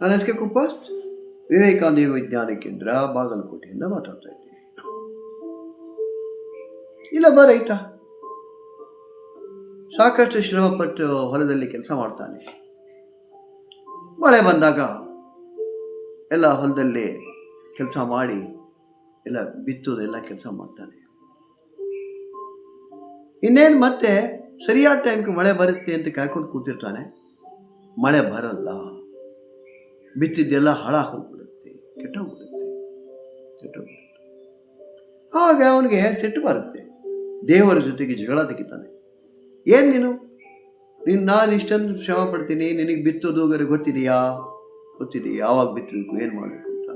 ನಾನು S K Kuppast, Vivekananda ಯೋಗ ವಿಜ್ಞಾನ ಕೇಂದ್ರ, ಬಾಗಲಕೋಟೆಯಿಂದ ಮಾತಾಡ್ತಾ ಇದ್ದೀನಿ. ಇಲ್ಲೊಬ್ಬ ರೈತ ಸಾಕಷ್ಟು ಶ್ರಮಪಟ್ಟು ಹೊಲದಲ್ಲಿ ಕೆಲಸ ಮಾಡ್ತಾನೆ. ಮಳೆ ಬಂದಾಗ ಎಲ್ಲ ಹೊಲದಲ್ಲಿ ಕೆಲಸ ಮಾಡಿ ಎಲ್ಲ ಬಿತ್ತೋದೆಲ್ಲ ಕೆಲಸ ಮಾಡ್ತಾನೆ. ಇನ್ನೇನು ಮತ್ತೆ ಸರಿಯಾದ ಟೈಮ್ಗೆ ಮಳೆ ಬರುತ್ತೆ ಅಂತ ಕಾಯ್ಕೊಂಡು ಕೂತಿರ್ತಾನೆ. ಮಳೆ ಬರಲ್ಲ, ಬಿತ್ತಿದ್ದೆಲ್ಲ ಹಾಳಾಗೋಗ್ಬಿಡುತ್ತೆ, ಕೆಟ್ಟೋಗ್ಬಿಡುತ್ತೆ. ಆಗ ಅವನಿಗೆ ಸಿಟ್ಟು ಬರುತ್ತೆ. ದೇವರ ಜೊತೆಗೆ ಜಗಳ ತೆಗಿತಾನೆ. ಏನು ನಾನು ಇಷ್ಟೊಂದು ಶ್ರಮ ಪಡ್ತೀನಿ, ನಿನಗೆ ಬಿತ್ತೋದು ಗೊತ್ತಿದೆಯಾ? ಯಾವಾಗ ಬಿತ್ತಬೇಕು, ಏನು ಮಾಡಬೇಕು ಅಂತ.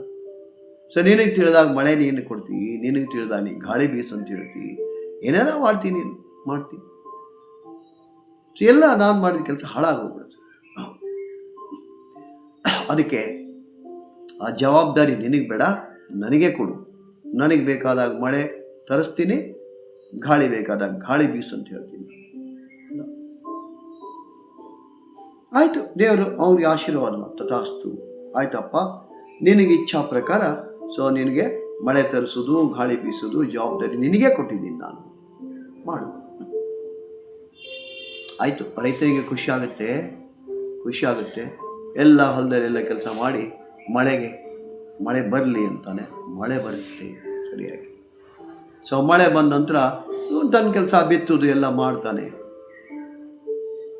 ಸೊ ನಿನಗೆ ತಿಳಿದಾಗ ಮಳೆ ನೀನು ಕೊಡ್ತೀವಿ, ನಿನಗೆ ತಿಳಿದಾಗ ನೀನು ಗಾಳಿ ಬೀಸಂತ ಹೇಳ್ತೀವಿ, ಏನೇನೋ ಮಾಡ್ತೀನಿ ಸೊ ಎಲ್ಲ ನಾನು ಮಾಡಿದ ಕೆಲಸ ಹಾಳಾಗೋಗ್ಬಿಡುತ್ತೆ. ಅದಕ್ಕೆ ಆ ಜವಾಬ್ದಾರಿ ನಿನಗೆ ಬೇಡ, ನನಗೆ ಕೊಡು. ನನಗೆ ಬೇಕಾದಾಗ ಮಳೆ ತರಿಸ್ತೀನಿ, ಗಾಳಿ ಬೇಕಾದಾಗ ಗಾಳಿ ಬೀಸಂತ ಹೇಳ್ತೀನಿ. ಆಯಿತು, ದೇವರು ಅವ್ರಿಗೆ ಆಶೀರ್ವಾದ ತಥಾಸ್ತು. ಆಯ್ತಪ್ಪ, ನಿನಗೆ ಇಚ್ಛಾ ಪ್ರಕಾರ ಸೊ ನಿನಗೆ ಮಳೆ ತರಿಸೋದು ಗಾಳಿ ಬೀಸೋದು ಜವಾಬ್ದಾರಿ ನಿನಗೆ ಕೊಟ್ಟಿದ್ದೀನಿ, ನಾನು ಮಾಡು. ಆಯಿತು, ರೈತರಿಗೆ ಖುಷಿ ಆಗುತ್ತೆ. ಎಲ್ಲ ಹೊಲದಲ್ಲೆಲ್ಲ ಕೆಲಸ ಮಾಡಿ ಮಳೆ ಬರಲಿ ಅಂತಾನೆ. ಮಳೆ ಬರುತ್ತೆ ಸರಿಯಾಗಿ. ಸೊ ಮಳೆ ಬಂದ ನಂತರ ತನ್ನ ಕೆಲಸ ಬಿತ್ತೋದು ಎಲ್ಲ ಮಾಡ್ತಾನೆ.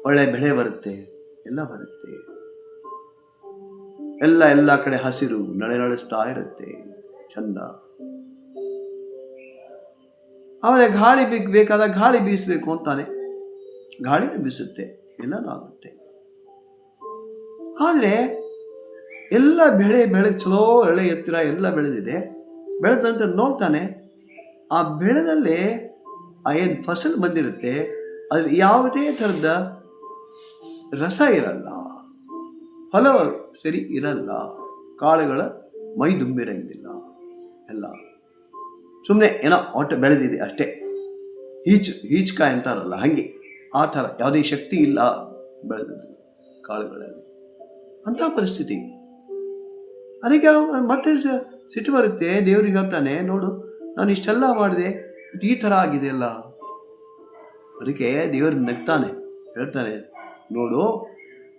ಒಳ್ಳೆ ಬೆಳೆ ಬರುತ್ತೆ, ಎಲ್ಲ ಬರುತ್ತೆ. ಎಲ್ಲ ಕಡೆ ಹಸಿರು ನಳಿಸ್ತಾ ಇರುತ್ತೆ, ಚಂದ. ಆಮೇಲೆ ಗಾಳಿ ಬೇಕಾದಾಗ ಗಾಳಿ ಬೀಸಬೇಕು ಅಂತಾನೆ. ಗಾಳಿ ಬೀಸುತ್ತೆ, ಎಲ್ಲನೂ ಆಗುತ್ತೆ. ಆದರೆ ಎಲ್ಲ ಬೆಳೆ ಚಲೋ ಎಳೆ ಎತ್ತರ ಎಲ್ಲ ಬೆಳೆದಿದೆ. ಬೆಳೆದ ನಂತರ ನೋಡ್ತಾನೆ, ಆ ಬೆಳೆದಲ್ಲಿ ಏನು ಫಸಲು ಬಂದಿರುತ್ತೆ ಅದು ಯಾವುದೇ ಥರದ ರಸ ಇರಲ್ಲ, ಫಲ ಸರಿ ಇರಲ್ಲ, ಕಾಳುಗಳ ಮೈ ತುಂಬಿರಂಗಿಲ್ಲ. ಎಲ್ಲ ಸುಮ್ಮನೆ ಏನೋ ಒಟ್ಟು ಬೆಳೆದಿದೆ ಅಷ್ಟೇ. ಈಚ್ಕಾಯಿ ಅಂತಾರಲ್ಲ ಹಾಗೆ, ಆ ಥರ ಯಾವುದೇ ಶಕ್ತಿ ಇಲ್ಲ ಬೆಳೆದಿದೆ ಕಾಳುಗಳಲ್ಲಿ. ಅಂಥ ಪರಿಸ್ಥಿತಿ. ಅದಕ್ಕೆ ಮತ್ತೆ ಸಿಟ್ಟು ಬರುತ್ತೆ. ದೇವ್ರಿಗೆ ಹೇಳ್ತಾನೆ, ನೋಡು ನಾನು ಇಷ್ಟೆಲ್ಲ ಮಾಡಿದೆ, ಈ ಥರ ಆಗಿದೆಯಲ್ಲ. ಅದಕ್ಕೆ ದೇವ್ರು ನಗ್ತಾನೆ, ಹೇಳ್ತಾನೆ, ನೋಡು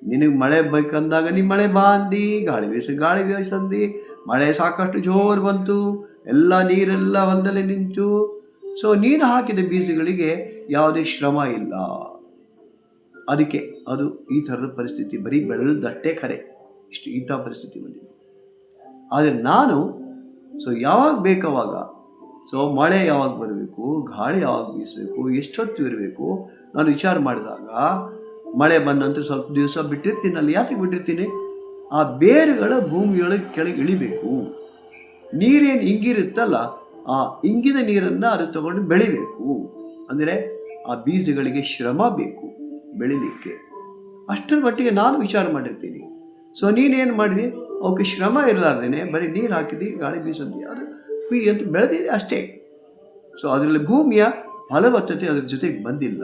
ನಿನಗೆ ಮಳೆ ಬೇಕಂದಾಗ ನೀ ಮಳೆ ಬಾಂದಿ, ಗಾಳಿ ಬೀಸಂದಿ. ಮಳೆ ಸಾಕಷ್ಟು ಜೋರು ಬಂತು, ಎಲ್ಲ ನೀರೆಲ್ಲ ಹೊಲದಲ್ಲಿ ನಿಂತು. ಸೊ ನೀನು ಹಾಕಿದ ಬೀಜಗಳಿಗೆ ಯಾವುದೇ ಶ್ರಮ ಇಲ್ಲ. ಅದಕ್ಕೆ ಅದು ಈ ಥರದ ಪರಿಸ್ಥಿತಿ, ಬರೀ ಬೆಳೆದಷ್ಟೇ ಖರೆ, ಇಂಥ ಪರಿಸ್ಥಿತಿ ಬಂದಿದೆ. ಆದರೆ ನಾನು ಸೊ ಯಾವಾಗ ಬೇಕವಾಗ, ಸೊ ಮಳೆ ಯಾವಾಗ ಬರಬೇಕು, ಗಾಳಿ ಯಾವಾಗ ಬೀಸಬೇಕು, ಎಷ್ಟೊತ್ತು ಇರಬೇಕು, ನಾನು ವಿಚಾರ ಮಾಡಿದಾಗ ಮಳೆ ಬಂದ ನಂತರ ಸ್ವಲ್ಪ ದಿವಸ ಬಿಟ್ಟಿರ್ತೀನಿ. ಅಲ್ಲಿ ಯಾಕೆ ಬಿಟ್ಟಿರ್ತೀನಿ, ಆ ಬೇರುಗಳ ಭೂಮಿಯೊಳಗೆ ಕೆಳಗೆ ಇಳಿಬೇಕು. ನೀರೇನು ಇಂಗಿರುತ್ತಲ್ಲ, ಆ ಇಂಗಿದ ನೀರನ್ನು ಅದು ತಗೊಂಡು ಬೆಳಿಬೇಕು. ಅಂದರೆ ಆ ಬೀಜಗಳಿಗೆ ಶ್ರಮ ಬೇಕು ಬೆಳಿಲಿಕ್ಕೆ. ಅಷ್ಟರ ಮಟ್ಟಿಗೆ ನಾನು ವಿಚಾರ ಮಾಡಿರ್ತೀನಿ. ಸೊ ನೀನೇನು ಮಾಡಿದೆ, ಅವಕ್ಕೆ ಶ್ರಮ ಇರಲಾರ್ದೇನೆ ಬರೀ ನೀರು ಹಾಕಿದಿ, ಗಾಳಿ ಬೀಸಂದಿ, ಅದು ಅಂತ ಬೆಳೆದಿದೆ ಅಷ್ಟೇ. ಸೊ ಅದರಲ್ಲಿ ಭೂಮಿಯ ಫಲವತ್ತತೆ ಅದ್ರ ಜೊತೆಗೆ ಬಂದಿಲ್ಲ,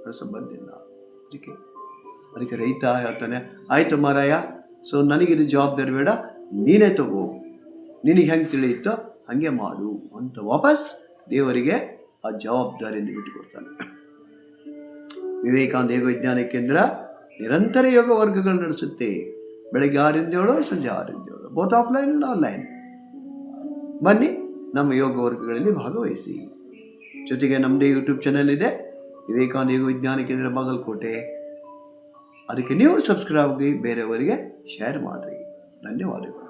ರಸ ಬಂದಿಲ್ಲ. ಅದಕ್ಕೆ ರೈತ ಹೇಳ್ತಾನೆ, ಆಯಿತು ಮಾರಾಯ, ಸೊ ನನಗಿದು ಜವಾಬ್ದಾರಿ ಬೇಡ, ನೀನೇ ತಗೋ, ನಿನಗೆ ಹೆಂಗೆ ತಿಳಿಯುತ್ತೋ ಹಾಗೆ ಮಾಡು ಅಂತ ವಾಪಸ್ ದೇವರಿಗೆ ಆ ಜವಾಬ್ದಾರಿಯನ್ನು ಬಿಟ್ಟುಕೊಡ್ತಾನೆ. ವಿವೇಕಾನಂದ ಯೋಗ ವಿಜ್ಞಾನ ಕೇಂದ್ರ ನಿರಂತರ ಯೋಗ ವರ್ಗಗಳು ನಡೆಸುತ್ತೆ. ಬೆಳಗ್ಗೆ 6ರಿಂದ 7, ಸಂಜೆ 6ರಿಂದ 7, ಬೋತ್ ಆಫ್ಲೈನ್ ಆ್ಯಂಡ್ ಆನ್ಲೈನ್. ಬನ್ನಿ, ನಮ್ಮ ಯೋಗ ವರ್ಗಗಳಲ್ಲಿ ಭಾಗವಹಿಸಿ. ಜೊತೆಗೆ ನಮ್ಮದೇ ಯೂಟ್ಯೂಬ್ ಚಾನಲ್ ಇದೆ, ವಿವೇಕಾನಂದ ಯೋಗ ವಿಜ್ಞಾನ ಕೇಂದ್ರ ಬಾಗಲಕೋಟೆ. ಅದಕ್ಕೆ ನೀವು ಸಬ್ಸ್ಕ್ರೈಬ್ ಆಗಿ ಬೇರೆಯವರಿಗೆ ಶೇರ್ ಮಾಡಿರಿ. ಧನ್ಯವಾದಗಳು.